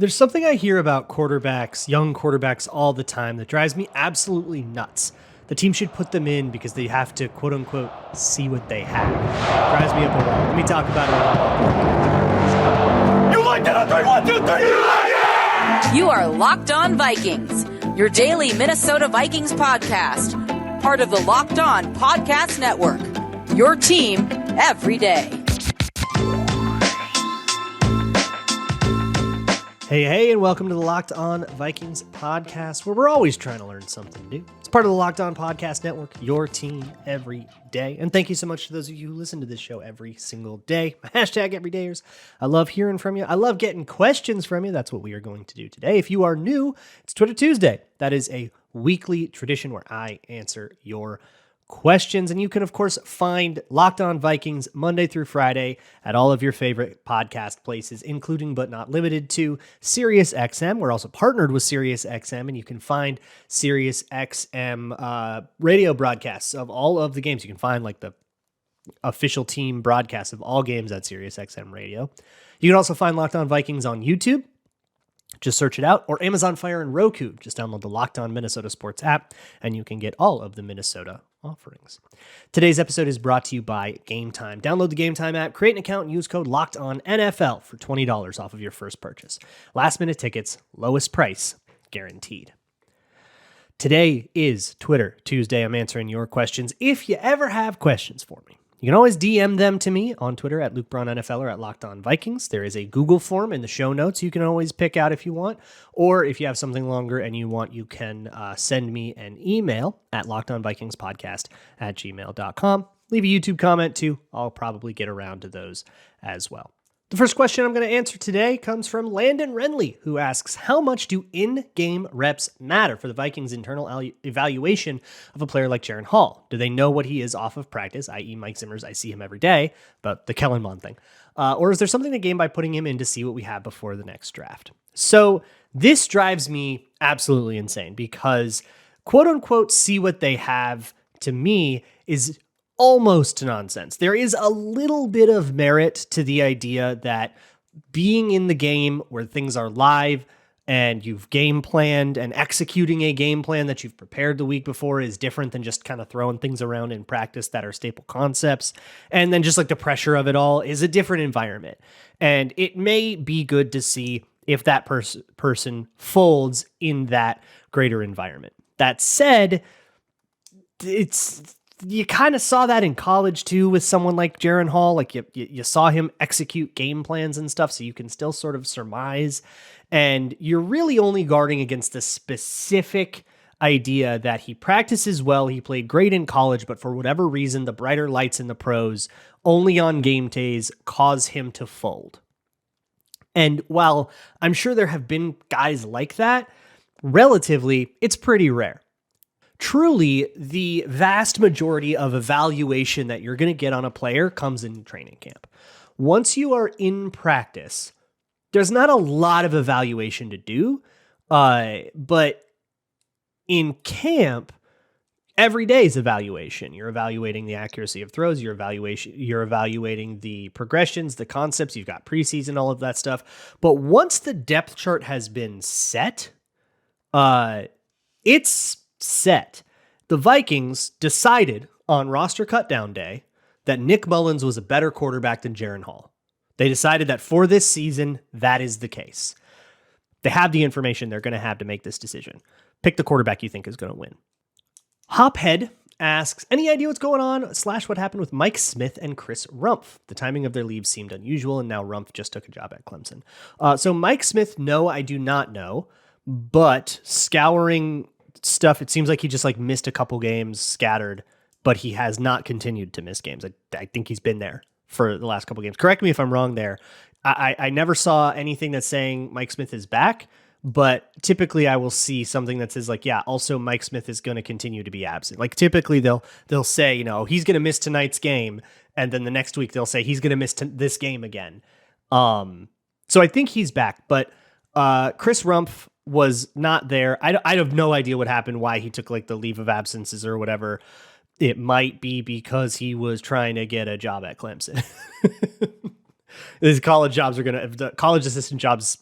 There's something I hear about quarterbacks, young quarterbacks, all the time that drives me absolutely nuts. The team should put them in because they have to, quote unquote, see what they have. Drives me up a wall. Let me talk about it. You like that? 3, 1, 2, 3. You like it? You are Locked On Vikings, your daily Minnesota Vikings podcast. Part of the Locked On Podcast Network. Your team every day. Hey, and welcome to the Locked On Vikings podcast, where we're always trying to learn something new. It's part of the Locked On Podcast Network, your team every day. And thank you so much to those of you who listen to this show every single day. Hashtag everydayers. I love hearing from you. I love getting questions from you. That's what we are going to do today. If you are new, it's Twitter Tuesday. That is a weekly tradition where I answer your questions. And you can, of course, find Locked On Vikings Monday through Friday at all of your favorite podcast places, including but not limited to SiriusXM. We're also partnered with SiriusXM, and you can find SiriusXM radio broadcasts of all of the games. You can find like the official team broadcasts of all games at SiriusXM Radio. You can also find Locked On Vikings on YouTube. Just search it out, or Amazon Fire and Roku. Just download the Locked On Minnesota Sports app, and you can get all of the Minnesota offerings. Today's episode is brought to you by Gametime. Download the Gametime app, create an account, and use code LOCKEDONNFL for $20 off of your first purchase. Last-minute tickets, lowest price, guaranteed. Today is Twitter Tuesday. I'm answering your questions. If you ever have questions for me, you can always DM them to me on Twitter at Luke Braun NFL or at Locked On Vikings. There is a Google form in the show notes you can always pick out if you want. Or if you have something longer and you want, you can send me an email at lockedonvikingspodcast@gmail.com. Leave a YouTube comment too. I'll probably get around to those as well. The first question I'm going to answer today comes from Landon Renly, who asks, how much do in-game reps matter for the Vikings' internal evaluation of a player like Jaren Hall? Do they know what he is off of practice, i.e. Mike Zimmer's, I see him every day, but the Kellen Mond thing? Or is there something to gain by putting him in to see what we have before the next draft? So this drives me absolutely insane because quote-unquote see what they have to me is almost nonsense. There is a little bit of merit to the idea that being in the game where things are live and you've game planned and executing a game plan that you've prepared the week before is different than just kind of throwing things around in practice that are staple concepts. And then just like the pressure of it all is a different environment. And it may be good to see if that person folds in that greater environment. That said, you kind of saw that in college too with someone like Jaren Hall. Like you saw him execute game plans and stuff, so you can still sort of surmise. And you're really only guarding against the specific idea that he practices well, he played great in college, but for whatever reason, the brighter lights in the pros only on game days cause him to fold. And while I'm sure there have been guys like that, relatively, it's pretty rare. Truly, the vast majority of evaluation that you're going to get on a player comes in training camp. Once you are in practice, there's not a lot of evaluation to do, but in camp, every day is evaluation. You're evaluating the accuracy of throws, you're evaluating the progressions, the concepts, you've got preseason, all of that stuff. But once the depth chart has been set, it's set. The Vikings decided on roster cutdown day that Nick Mullins was a better quarterback than Jaren Hall. They decided that for this season, that is the case. They have the information they're going to have to make this decision. Pick the quarterback you think is going to win. Hophead asks, any idea what's going on / what happened with Mike Smith and Chris Rumph? The timing of their leaves seemed unusual, and now Rumph just took a job at Clemson. So Mike Smith, no, I do not know, but scouring stuff, it seems like he just like missed a couple games, scattered, but he has not continued to miss games. I think he's been there for the last couple games. Correct me if I'm wrong there. I never saw anything that's saying Mike Smith is back, but typically I will see something that says like, yeah, also Mike Smith is going to continue to be absent. Like typically they'll say, you know, he's going to miss tonight's game, and then the next week they'll say he's going to miss this game again. So I think he's back, but Chris Rumph was not there. I have no idea what happened, why he took like the leave of absences or whatever. It might be because he was trying to get a job at Clemson. His college jobs the college assistant jobs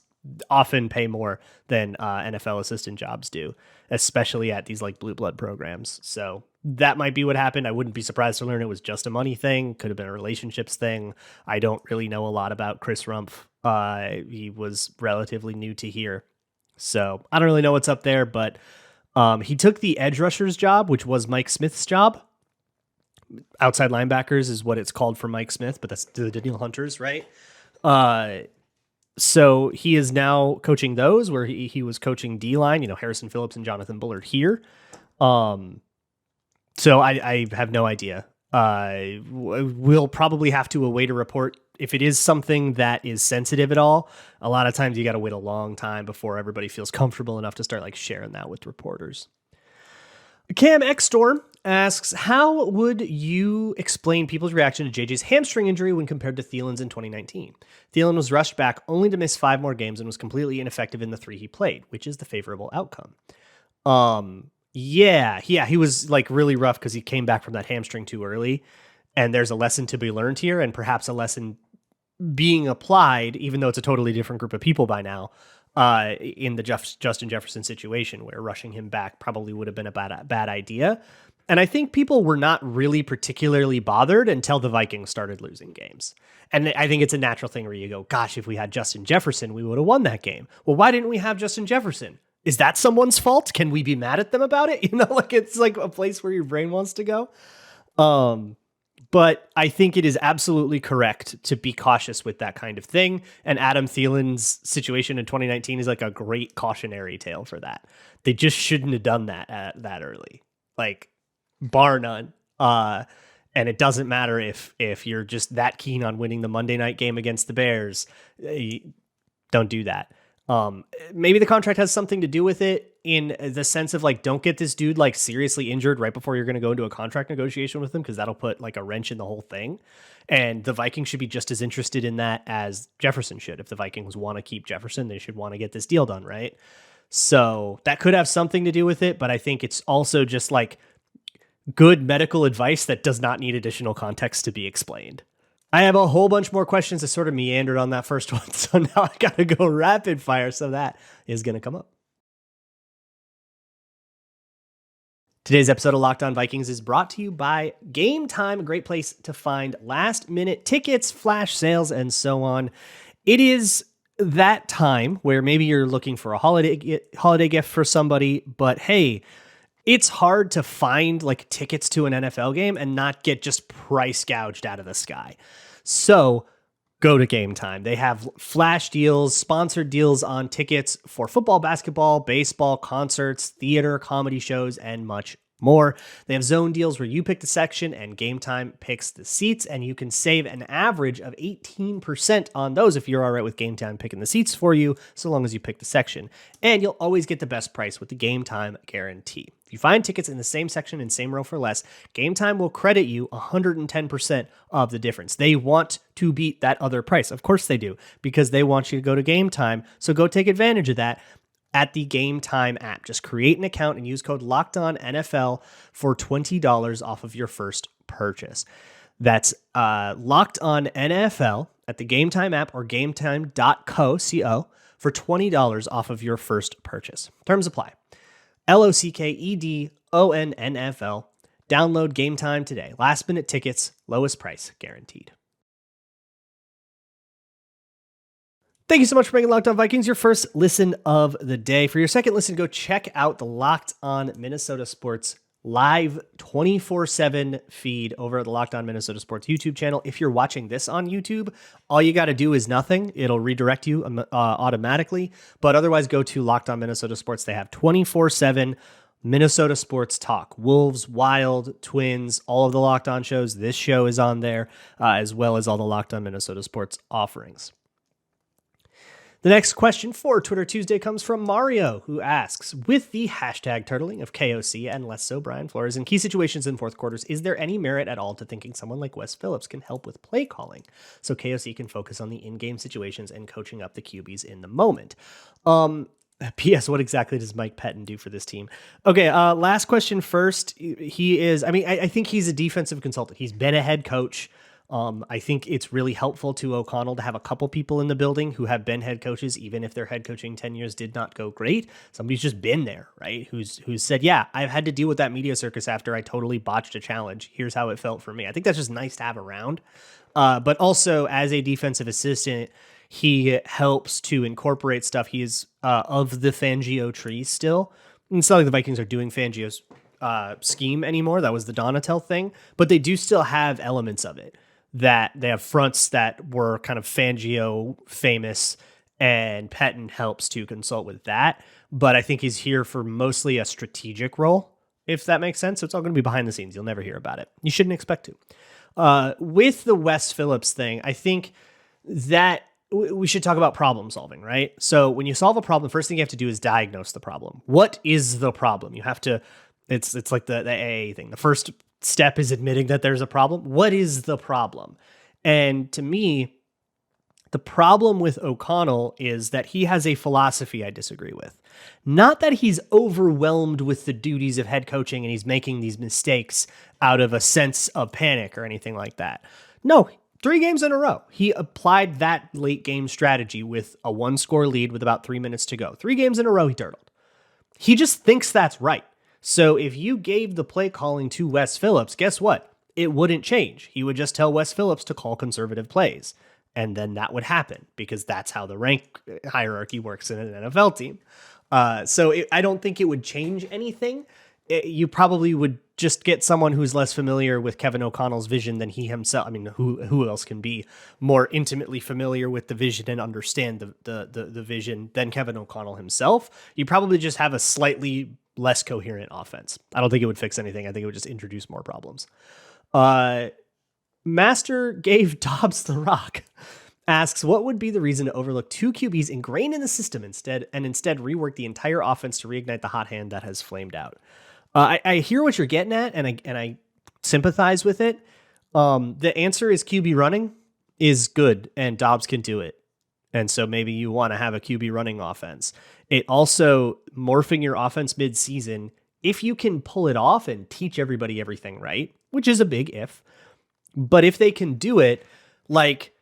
often pay more than NFL assistant jobs do, especially at these like blue blood programs. So that might be what happened. I wouldn't be surprised to learn it was just a money thing. Could have been a relationships thing. I don't really know a lot about Chris Rumpf. He was relatively new to here, so I don't really know what's up there, but he took the edge rusher's job, which was Mike Smith's job. Outside linebackers is what it's called for Mike Smith, but that's the Daniel Hunters, right? So he is now coaching those, where he was coaching D-line, Harrison Phillips and Jonathan Bullard here. So I have no idea. We'll probably have to await a report. If it is something that is sensitive at all, a lot of times you got to wait a long time before everybody feels comfortable enough to start like sharing that with reporters. Cam X Storm asks, how would you explain people's reaction to JJ's hamstring injury when compared to Thielen's in 2019? Thielen was rushed back only to miss 5 more games and was completely ineffective in the 3 he played, which is the favorable outcome. Yeah, he was like really rough because he came back from that hamstring too early, and there's a lesson to be learned here, and perhaps a lesson being applied, even though it's a totally different group of people by now, in the Justin Jefferson situation, where rushing him back probably would have been a bad idea. And I think people were not really particularly bothered until the Vikings started losing games. And I think it's a natural thing where you go, gosh, if we had Justin Jefferson, we would have won that game. Well, why didn't we have Justin Jefferson? Is that someone's fault? Can we be mad at them about it? It's like a place where your brain wants to go. But I think it is absolutely correct to be cautious with that kind of thing. And Adam Thielen's situation in 2019 is like a great cautionary tale for that. They just shouldn't have done that that early, like bar none. And it doesn't matter if you're just that keen on winning the Monday night game against the Bears. Don't do that. Maybe the contract has something to do with it, in the sense of like, don't get this dude like seriously injured right before you're going to go into a contract negotiation with him, because that'll put like a wrench in the whole thing. And the Vikings should be just as interested in that as Jefferson should. If the Vikings want to keep Jefferson, they should want to get this deal done, right? So that could have something to do with it, but I think it's also just like good medical advice that does not need additional context to be explained. I have a whole bunch more questions that sort of meandered on that first one, so now I got to go rapid fire, so that is going to come up. Today's episode of Locked On Vikings is brought to you by Gametime, a great place to find last-minute tickets, flash sales, and so on. It is that time where maybe you're looking for a holiday gift for somebody, but hey, it's hard to find like tickets to an NFL game and not get just price gouged out of the sky. So go to Gametime. They have flash deals, sponsored deals on tickets for football, basketball, baseball, concerts, theater, comedy shows, and much more. They have zone deals where you pick the section and Gametime picks the seats, and you can save an average of 18% on those if you're all right with Gametime picking the seats for you, so long as you pick the section. And you'll always get the best price with the Gametime guarantee. If you find tickets in the same section and same row for less, Gametime will credit you 110% of the difference. They want to beat that other price. Of course they do, because they want you to go to Gametime. So go take advantage of that at the Gametime app. Just create an account and use code LOCKEDONNFL for $20 off of your first purchase. That's Locked On NFL at the Gametime app or gametime.co for $20 off of your first purchase. Terms apply. LOCKEDONNFL. Download Gametime today. Last minute tickets, lowest price guaranteed. Thank you so much for making Locked On Vikings your first listen of the day. For your second listen, go check out the Locked On Minnesota Sports live 24/7 feed over at the Locked On Minnesota Sports YouTube channel. If you're watching this on YouTube, all you got to do is nothing. It'll redirect you automatically. But otherwise, go to Locked On Minnesota Sports. They have 24/7 Minnesota sports talk. Wolves, Wild, Twins, all of the Locked On shows. This show is on there, as well as all the Locked On Minnesota Sports offerings. The next question for Twitter Tuesday comes from Mario, who asks, with the hashtag turtling of KOC and less so Brian Flores in key situations in fourth quarters, is there any merit at all to thinking someone like Wes Phillips can help with play calling so KOC can focus on the in-game situations and coaching up the QBs in the moment? P.S. What exactly does Mike Pettin do for this team? Okay, last question first. I think he's a defensive consultant. He's been a head coach. I think it's really helpful to O'Connell to have a couple people in the building who have been head coaches, even if their head coaching tenures did not go great. Somebody's just been there, right? Who's said, yeah, I've had to deal with that media circus after I totally botched a challenge. Here's how it felt for me. I think that's just nice to have around. But also as a defensive assistant, he helps to incorporate stuff. He is of the Fangio tree still. And it's not like the Vikings are doing Fangio's scheme anymore. That was the Donatel thing. But they do still have elements of it. That they have fronts that were kind of Fangio famous, and Pettine helps to consult with that. But I think he's here for mostly a strategic role, if that makes sense. So it's all going to be behind the scenes. You'll never hear about it. You shouldn't expect to. With the Wes Phillips thing, I think that we should talk about problem solving, right? So when you solve a problem, the first thing you have to do is diagnose the problem. What is the problem? You have to, it's like the AA thing. The first step is admitting that there's a problem. What is the problem? And to me, the problem with O'Connell is that he has a philosophy I disagree with. Not that he's overwhelmed with the duties of head coaching and he's making these mistakes out of a sense of panic or anything like that. No, 3 games in a row, he applied that late game strategy with a 1-score lead with about 3 minutes to go. 3 games in a row, he turtled. He just thinks that's right. So if you gave the play calling to Wes Phillips, guess what? It wouldn't change. He would just tell Wes Phillips to call conservative plays. And then that would happen because that's how the rank hierarchy works in an NFL team. I don't think it would change anything. You probably would just get someone who's less familiar with Kevin O'Connell's vision than he himself. I mean, who else can be more intimately familiar with the vision and understand the vision than Kevin O'Connell himself? You probably just have a slightly less coherent offense. I don't think it would fix anything. I think it would just introduce more problems. Master gave Dobbs the rock. Asks, what would be the reason to overlook 2 QBs ingrained in the system instead rework the entire offense to reignite the hot hand that has flamed out? I hear what you're getting at, and I sympathize with it. The answer is QB running is good, and Dobbs can do it. And so maybe you want to have a QB running offense. It also, morphing your offense mid-season, if you can pull it off and teach everybody everything right, which is a big if, but if they can do it, like,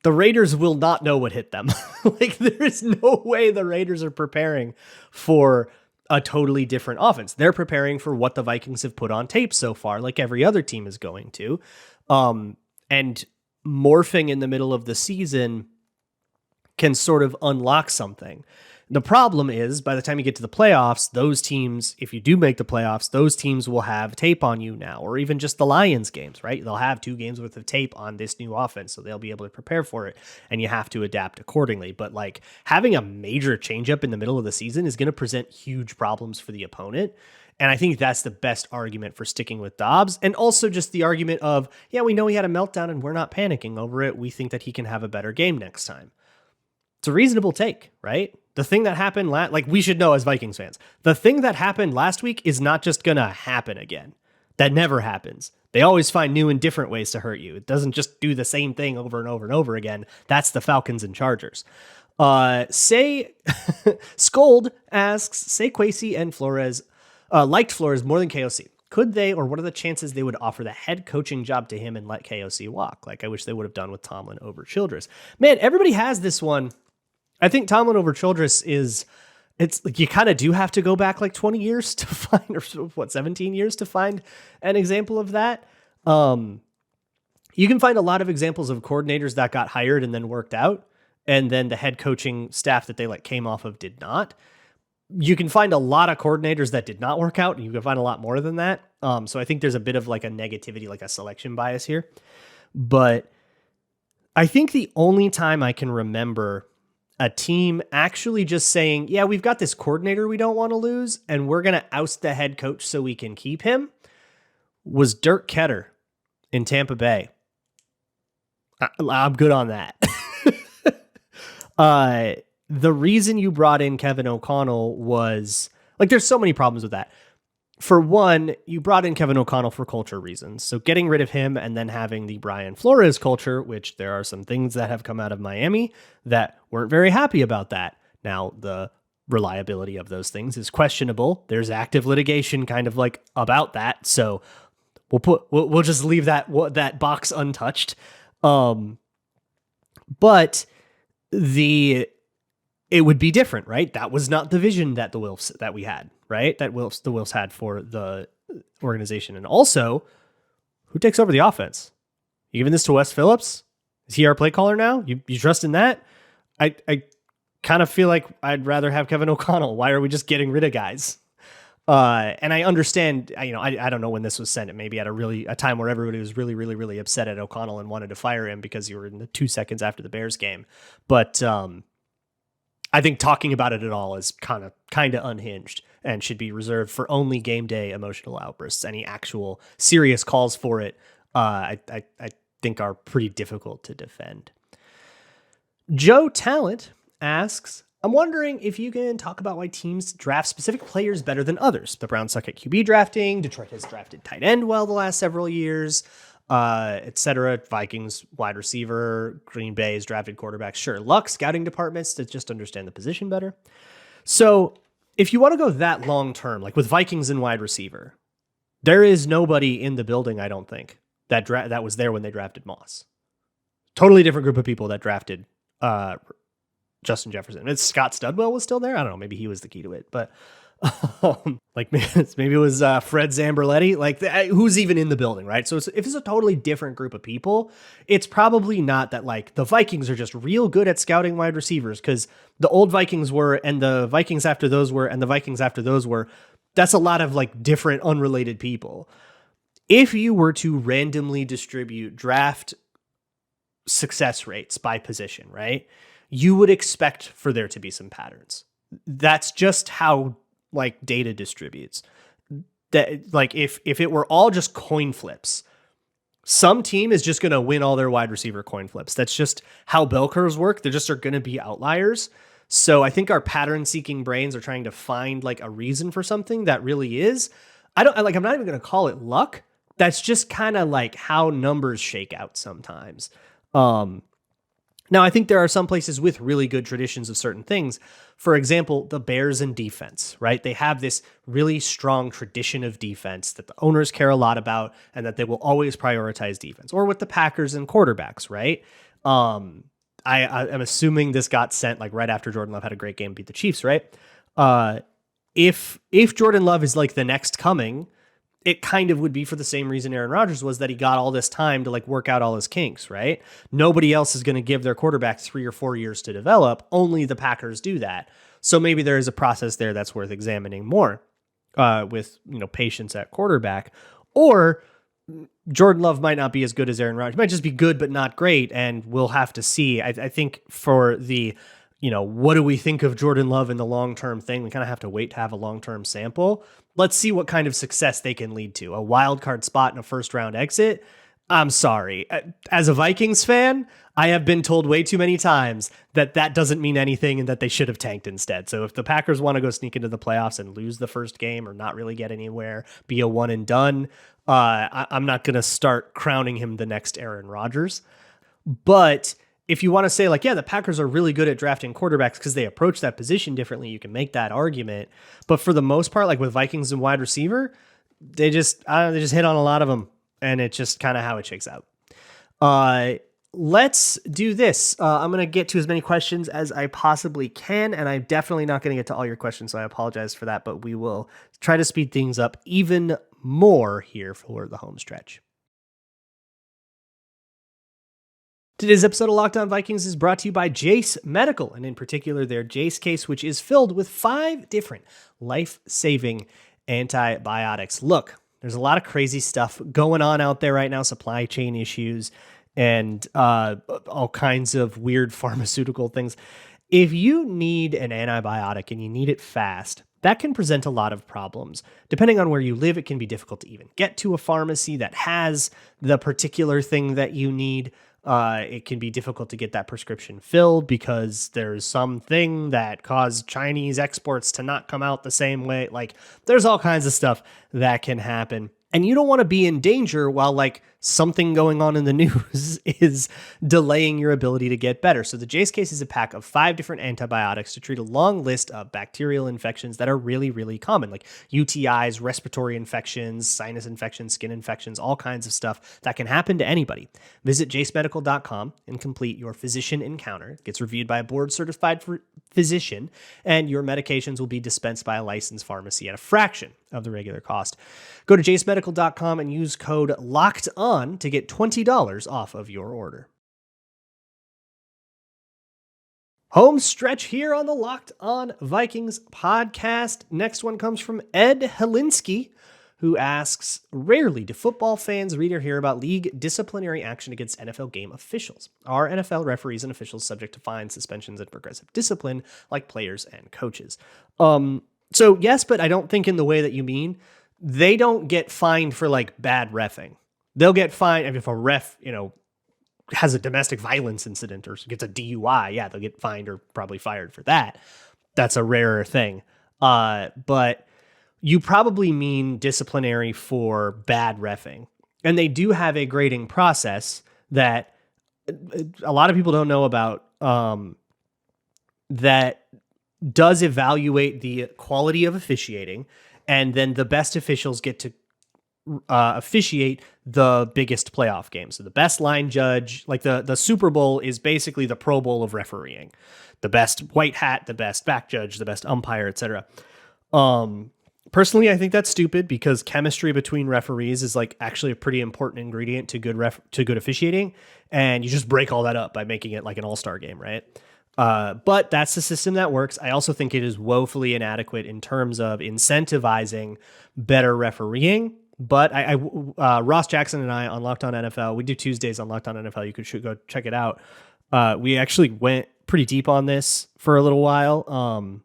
the Raiders will not know what hit them. Like, there is no way the Raiders are preparing for a totally different offense. They're preparing for what the Vikings have put on tape so far, like every other team is going to. And morphing in the middle of the season can sort of unlock something. The problem is, by the time you get to the playoffs, those teams, if you do make the playoffs, those teams will have tape on you now, or even just the Lions games, right? They'll have 2 games worth of tape on this new offense, so they'll be able to prepare for it, and you have to adapt accordingly. But like, having a major changeup in the middle of the season is going to present huge problems for the opponent. And I think that's the best argument for sticking with Dobbs. And also just the argument of, yeah, we know he had a meltdown and we're not panicking over it. We think that he can have a better game next time. It's a reasonable take, right? The thing that happened, like, we should know as Vikings fans, the thing that happened last week is not just going to happen again. That never happens. They always find new and different ways to hurt you. It doesn't just do the same thing over and over and over again. That's the Falcons and Chargers. Scold asks, say Kwesi and Flores liked Flores more than KOC. Could they, or what are the chances they would offer the head coaching job to him and let KOC walk? Like I wish they would have done with Tomlin over Childress. Man, everybody has this one. I think Tomlin over Childress it's like you kind of do have to go back like 20 years to find, or 17 years to find an example of that. You can find a lot of examples of coordinators that got hired and then worked out, and then the head coaching staff that they like came off of did not. You can find a lot of coordinators that did not work out, and you can find a lot more than that. So I think there's a bit of like a negativity, like a selection bias here. But I think the only time I can remember a team actually just saying, yeah, we've got this coordinator we don't want to lose, and we're going to oust the head coach so we can keep him, was Dirk Ketter in Tampa Bay. I'm good on that. The reason you brought in Kevin O'Connell was, like, there's so many problems with that. For one, you brought in Kevin O'Connell for culture reasons. So getting rid of him and then having the Brian Flores culture, which there are some things that have come out of Miami that weren't very happy about that. Now, the reliability of those things is questionable. There's active litigation kind of like about that. So We'll just leave that box untouched. But it would be different, right? That was not the vision that we had, right? The Wilfs had for the organization. And also, who takes over the offense? You giving this to Wes Phillips? Is he our play caller now? You trust in that? I kind of feel like I'd rather have Kevin O'Connell. Why are we just getting rid of guys? And I understand, I don't know when this was sent. It may be at a time where everybody was really, really, really upset at O'Connell and wanted to fire him because you were in the 2 seconds after the Bears game. But I think talking about it at all is kind of unhinged and should be reserved for only game day emotional outbursts. Any actual serious calls for it, I think are pretty difficult to defend. Joe Talent asks, I'm wondering if you can talk about why teams draft specific players better than others. The Browns suck at QB drafting. Detroit has drafted tight end well the last several years, etc. Vikings wide receiver. Green Bay has drafted quarterbacks. Sure, luck, scouting departments to just understand the position better. So if you want to go that long term, like with Vikings and wide receiver, there is nobody in the building, I don't think, that was there when they drafted Moss. Totally different group of people that drafted Justin Jefferson. It's Scott Studwell was still there. I don't know. Maybe he was the key to it, but like maybe it was Fred Zamberletti. Like who's even in the building, right? So if it's a totally different group of people, it's probably not that like the Vikings are just real good at scouting wide receivers because the old Vikings were, and the Vikings after those were, and the Vikings after those were. That's a lot of like different unrelated people. If you were to randomly distribute draft success rates by position, right? You would expect for there to be some patterns. That's just how like data distributes. That like if it were all just coin flips, some team is just going to win all their wide receiver coin flips. That's just how bell curves work. There just are going to be outliers. So I think our pattern seeking brains are trying to find like a reason for something that really is. I'm not even going to call it luck. That's just kind of like how numbers shake out sometimes. Now, I think there are some places with really good traditions of certain things. For example, the Bears and defense, right? They have this really strong tradition of defense that the owners care a lot about and that they will always prioritize defense. Or with the Packers and quarterbacks, right? I'm assuming this got sent like right after Jordan Love had a great game and beat the Chiefs, right? If Jordan Love is like the next coming, it kind of would be for the same reason Aaron Rodgers was, that he got all this time to like work out all his kinks, right? Nobody else is going to give their quarterback 3 or 4 years to develop. Only the Packers do that. So maybe there is a process there that's worth examining more with, patience at quarterback. Or Jordan Love might not be as good as Aaron Rodgers. He might just be good, but not great. And we'll have to see. I think for the, what do we think of Jordan Love in the long-term thing? We kind of have to wait to have a long-term sample. Let's see what kind of success they can lead to. A wild card spot and a first-round exit? I'm sorry. As a Vikings fan, I have been told way too many times that doesn't mean anything and that they should have tanked instead. So if the Packers want to go sneak into the playoffs and lose the first game or not really get anywhere, be a one and done, I'm not going to start crowning him the next Aaron Rodgers. But if you want to say like, yeah, the Packers are really good at drafting quarterbacks because they approach that position differently, you can make that argument. But for the most part, like with Vikings and wide receiver, they just hit on a lot of them, and it's just kind of how it shakes out. Let's do this. I'm going to get to as many questions as I possibly can, and I'm definitely not going to get to all your questions, so I apologize for that, but we will try to speed things up even more here for the home stretch. Today's episode of Locked On Vikings is brought to you by Jase Medical, and in particular their Jase Case, which is filled with 5 different life-saving antibiotics. Look, there's a lot of crazy stuff going on out there right now, supply chain issues and all kinds of weird pharmaceutical things. If you need an antibiotic and you need it fast, that can present a lot of problems. Depending on where you live, it can be difficult to even get to a pharmacy that has the particular thing that you need. It can be difficult to get that prescription filled because there's something that caused Chinese exports to not come out the same way. Like there's all kinds of stuff that can happen. And you don't want to be in danger while like something going on in the news is delaying your ability to get better. So the Jase Case is a pack of 5 different antibiotics to treat a long list of bacterial infections that are really, really common, like UTIs, respiratory infections, sinus infections, skin infections, all kinds of stuff that can happen to anybody. Visit jasemedical.com and complete your physician encounter. It gets reviewed by a board-certified physician, and your medications will be dispensed by a licensed pharmacy at a fraction of the regular cost. Go to jasemedical.com and use code LOCKEDON to get $20 off of your order. Home stretch here on the Locked On Vikings podcast. Next one comes from Ed Helinski, who asks, rarely do football fans read or hear about league disciplinary action against NFL game officials. Are NFL referees and officials subject to fines, suspensions, and progressive discipline like players and coaches? So yes, but I don't think in the way that you mean. They don't get fined for like bad reffing. They'll get fined if a ref, has a domestic violence incident or gets a DUI. Yeah, they'll get fined or probably fired for that. That's a rarer thing. But you probably mean disciplinary for bad reffing. And they do have a grading process that a lot of people don't know about, that does evaluate the quality of officiating, and then the best officials get to officiate the biggest playoff games. So the best line judge, like the Super Bowl is basically the Pro Bowl of refereeing. The best white hat, the best back judge, the best umpire, etc. Personally, I think that's stupid because chemistry between referees is like actually a pretty important ingredient to good officiating, and you just break all that up by making it like an all-star game, right? But that's the system that works. I also think it is woefully inadequate in terms of incentivizing better refereeing. But Ross Jackson and I on Locked On NFL, we do Tuesdays on Locked On NFL. You could go check it out. We actually went pretty deep on this for a little while.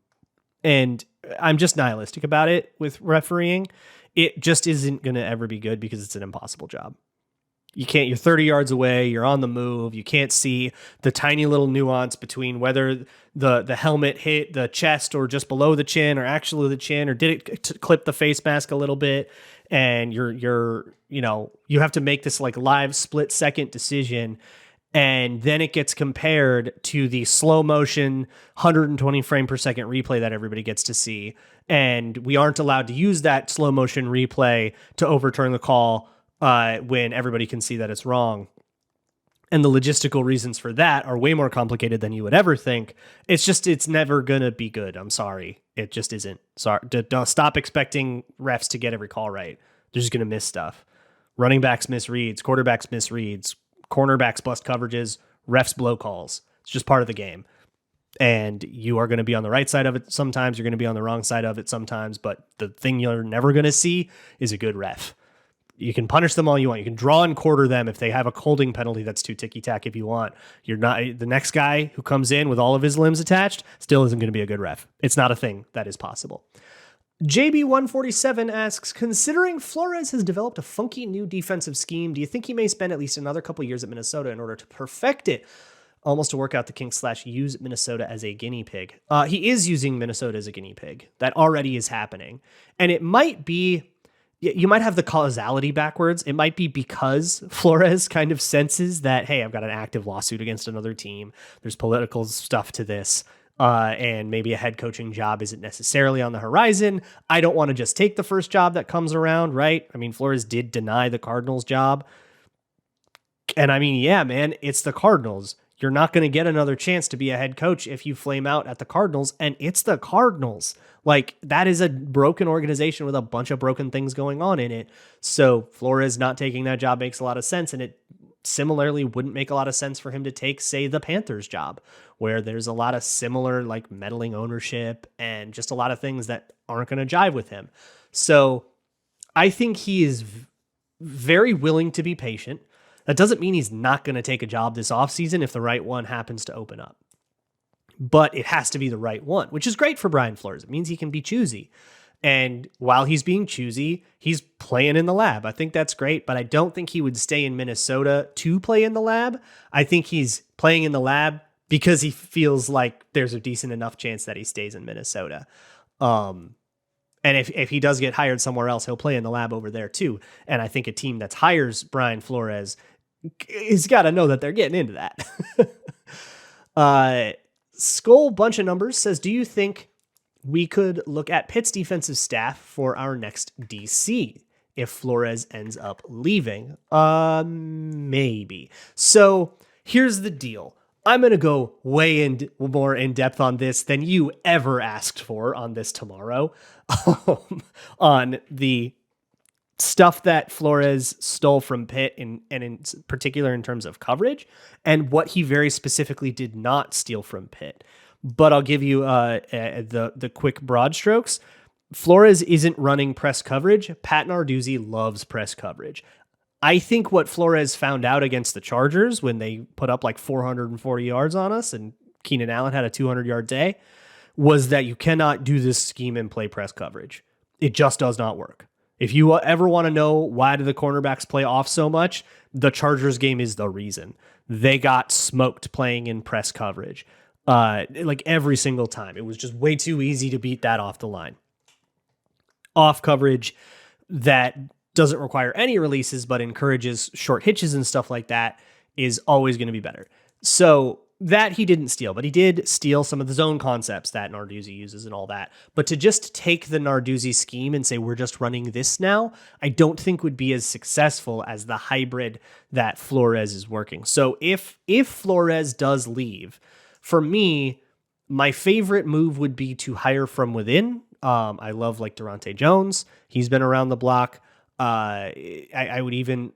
And I'm just nihilistic about it with refereeing. It just isn't going to ever be good because it's an impossible job. You're 30 yards away, you're on the move, you can't see the tiny little nuance between whether the helmet hit the chest or just below the chin or actually the chin, or did it clip the face mask a little bit, and you have to make this like live split second decision, and then it gets compared to the slow motion 120 frame per second replay that everybody gets to see, and we aren't allowed to use that slow motion replay to overturn the call when everybody can see that it's wrong. And the logistical reasons for that are way more complicated than you would ever think. It's never going to be good. I'm sorry. It just isn't. Sorry. Don't stop expecting refs to get every call right. They're just going to miss stuff. Running backs miss reads, quarterbacks miss reads, cornerbacks bust coverages, refs blow calls. It's just part of the game. And you are going to be on the right side of it sometimes. You're going to be on the wrong side of it sometimes. But the thing you're never going to see is a good ref. You can punish them all you want. You can draw and quarter them if they have a holding penalty that's too ticky-tack if you want. You're not the next guy who comes in with all of his limbs attached still isn't going to be a good ref. It's not a thing that is possible. JB147 asks, considering Flores has developed a funky new defensive scheme, do you think he may spend at least another couple years at Minnesota in order to perfect it? Almost to work out the kinks / use Minnesota as a guinea pig. He is using Minnesota as a guinea pig. That already is happening. And it might be, you might have the causality backwards. It might be because Flores kind of senses that, hey, I've got an active lawsuit against another team. There's political stuff to this. And maybe a head coaching job isn't necessarily on the horizon. I don't want to just take the first job that comes around, right? I mean, Flores did deny the Cardinals job. And I mean, yeah, man, it's the Cardinals. You're not going to get another chance to be a head coach if you flame out at the Cardinals, and it's the Cardinals. Like, that is a broken organization with a bunch of broken things going on in it. So Flores not taking that job makes a lot of sense, and it similarly wouldn't make a lot of sense for him to take, say, the Panthers job, where there's a lot of similar, like, meddling ownership and just a lot of things that aren't going to jive with him. So I think he is very willing to be patient. That doesn't mean he's not going to take a job this offseason if the right one happens to open up. But it has to be the right one, which is great for Brian Flores. It means he can be choosy. And while he's being choosy, he's playing in the lab. I think that's great, but I don't think he would stay in Minnesota to play in the lab. I think he's playing in the lab because he feels like there's a decent enough chance that he stays in Minnesota. And And if he does get hired somewhere else, he'll play in the lab over there too. And I think a team that hires Brian Flores has got to know that they're getting into that. Skull Bunch of Numbers says, do you think we could look at Pitt's defensive staff for our next DC if Flores ends up leaving? Maybe. So here's the deal. I'm going to go way more in depth on this than you ever asked for on this tomorrow, on the stuff that Flores stole from Pitt, and in particular in terms of coverage, and what he very specifically did not steal from Pitt. But I'll give you the quick broad strokes. Flores isn't running press coverage. Pat Narduzzi loves press coverage. I think what Flores found out against the Chargers when they put up like 440 yards on us and Keenan Allen had a 200-yard day was that you cannot do this scheme and play press coverage. It just does not work. If you ever want to know why do the cornerbacks play off so much, the Chargers game is the reason. They got smoked playing in press coverage. Like every single time. It was just way too easy to beat that off the line. Off coverage that doesn't require any releases but encourages short hitches and stuff like that is always going to be better. So that he didn't steal, but he did steal some of the zone concepts that Narduzzi uses and all that. But to just take the Narduzzi scheme and say, we're just running this now, I don't think would be as successful as the hybrid that Flores is working. So if Flores does leave, for me, my favorite move would be to hire from within. I love like Durante Jones. He's been around the block. I would even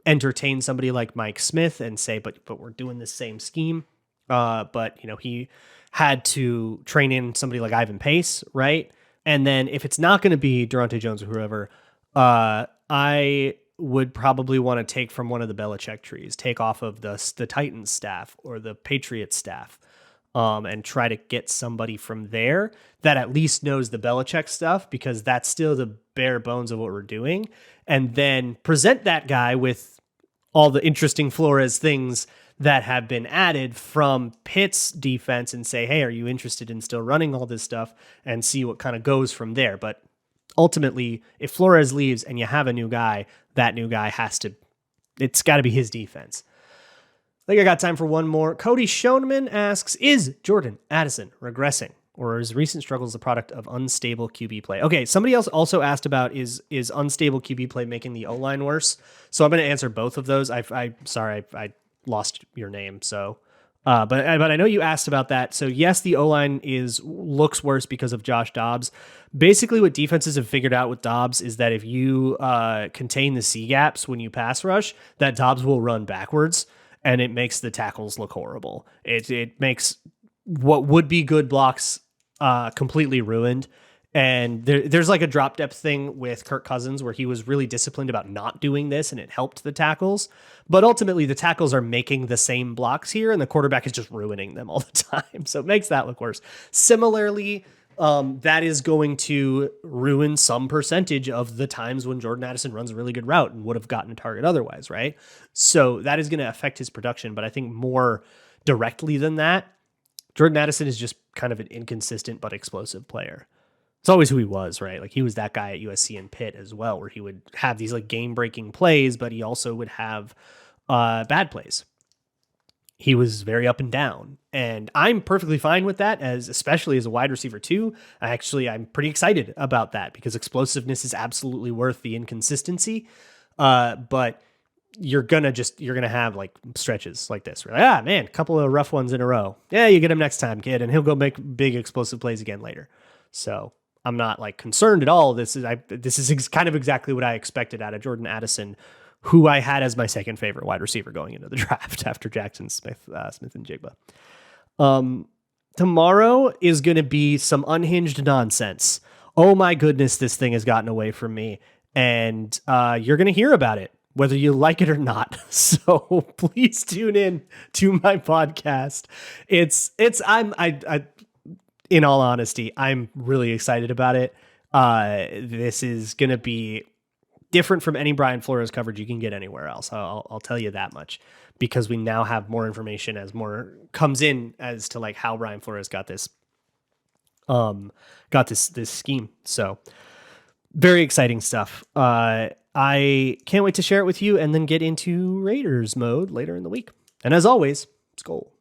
entertain somebody like Mike Smith and say, but we're doing the same scheme. But he had to train in somebody like Ivan Pace, right? And then if it's not going to be Durante Jones or whoever, I would probably want to take from one of the Belichick trees, take off of the Titans staff or the Patriots staff, and try to get somebody from there that at least knows the Belichick stuff, because that's still the bare bones of what we're doing. And then present that guy with all the interesting Flores things that have been added from Pitt's defense and say, hey, are you interested in still running all this stuff, and see what kind of goes from there. But ultimately, if Flores leaves and you have a new guy, that new guy it's got to be his defense. I think I got time for one more. Cody Schoenman asks, is Jordan Addison regressing, or is recent struggles the product of unstable QB play? Okay, somebody else also asked about is unstable QB play making the O-line worse? So I'm going to answer both of those. Sorry, I lost your name. So, but I know you asked about that. So yes, the O-line looks worse because of Josh Dobbs. Basically, what defenses have figured out with Dobbs is that if you contain the C gaps when you pass rush, that Dobbs will run backwards, and it makes the tackles look horrible. It makes what would be good blocks completely ruined. And there's like a drop depth thing with Kirk Cousins where he was really disciplined about not doing this, and it helped the tackles. But ultimately, the tackles are making the same blocks here, and the quarterback is just ruining them all the time. So it makes that look worse. Similarly, that is going to ruin some percentage of the times when Jordan Addison runs a really good route and would have gotten a target otherwise, right? So that is going to affect his production. But I think more directly than that, Jordan Addison is just kind of an inconsistent but explosive player. It's always who he was, right? Like he was that guy at USC and Pitt as well, where he would have these like game-breaking plays, but he also would have bad plays. He was very up and down, and I'm perfectly fine with that, especially as a wide receiver too. I'm pretty excited about that because explosiveness is absolutely worth the inconsistency. But you're gonna have like stretches like this. Right? A couple of rough ones in a row. Yeah, you get him next time, kid, and he'll go make big explosive plays again later. So I'm not like concerned at all. This is kind of exactly what I expected out of Jordan Addison, who I had as my second favorite wide receiver going into the draft after Jackson Smith and Jigba. Tomorrow is going to be some unhinged nonsense. Oh my goodness, this thing has gotten away from me, and you're going to hear about it, whether you like it or not. So please tune in to my podcast. In all honesty, I'm really excited about it. This is going to be different from any Brian Flores coverage you can get anywhere else. I'll tell you that much, because we now have more information as more comes in as to like how Brian Flores got this got this scheme. So very exciting stuff. I can't wait to share it with you and then get into Raiders mode later in the week. And as always, let's go.